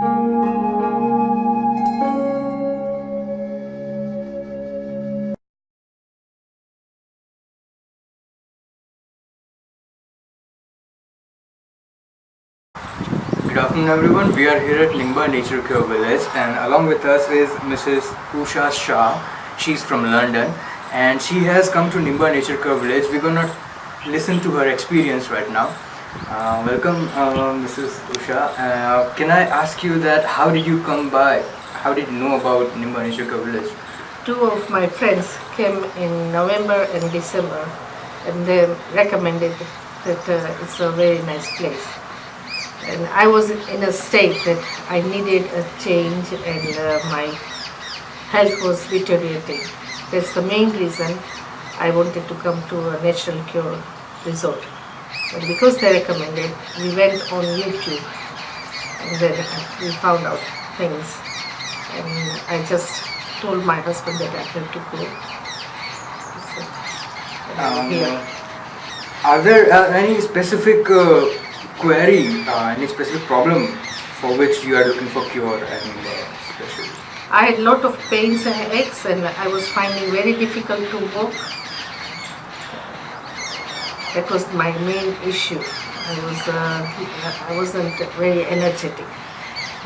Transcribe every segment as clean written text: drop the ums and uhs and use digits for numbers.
Good afternoon everyone, we are here at Nimba Nature Village and along with us is Mrs. Usha Shah. She's from London and she has come to Nimba Nature Village. We're going to listen to her experience right now. Welcome Mrs. Usha. Can I ask you that how did you come by? How did you know about Nimba Nature Village? Two of my friends came in November and December and they recommended that it's a very nice place. And I was in a state that I needed a change and my health was deteriorating. That's the main reason I wanted to come to a natural cure resort. But because they recommended, we went on YouTube and then we found out things. And I just told my husband that I have to go. Here. Are there any specific query, any specific problem for which you are looking for cure? Especially? I had a lot of pains and aches and I was finding very difficult to walk. That was my main issue. I wasn't very energetic.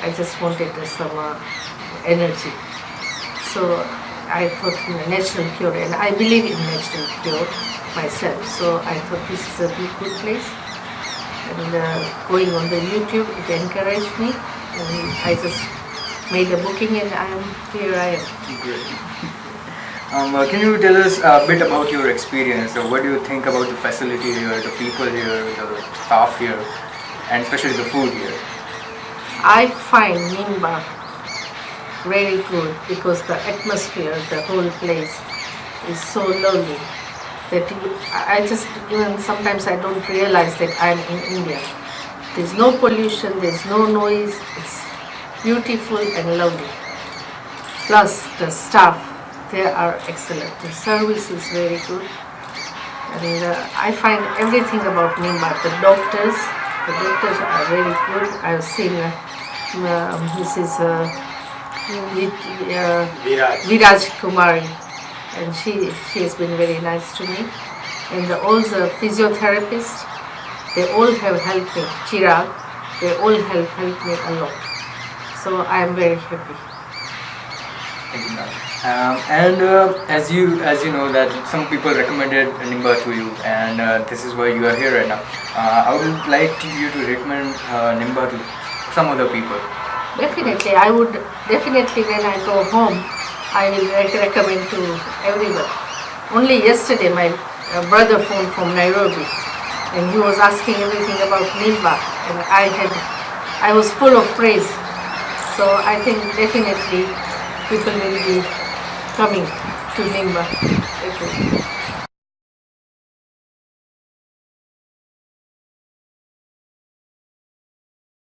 I just wanted some energy. So I thought natural cure, and I believe in natural cure myself. So I thought this is a good place. And going on the YouTube, it encouraged me. And I just made a booking and here I am. Great. Can you tell us a bit about your experience? What do you think about the facility here, the people here, the staff here, and especially the food here? I find Nimba very good because the atmosphere, the whole place is so lovely that I just, even sometimes I don't realize that I'm in India. There's no pollution, there's no noise, it's beautiful and lovely. Plus the staff, they are excellent. The service is very good. And I find everything about Nimba. The doctors are very good. I've seen Mrs. Viraj Kumari, and she has been very nice to me. And all the physiotherapists, they all have helped me. Chirag, they all have helped me a lot. So I am very happy. Thank you, ma'am. As you know that some people recommended Nimba to you, and this is why you are here right now. I would like you to recommend Nimba to some other people. Definitely, I would definitely when I go home, I will recommend to everyone. Only yesterday my brother phoned from Nairobi and he was asking everything about Nimba and I was full of praise. So I think definitely people will be coming to Nimba.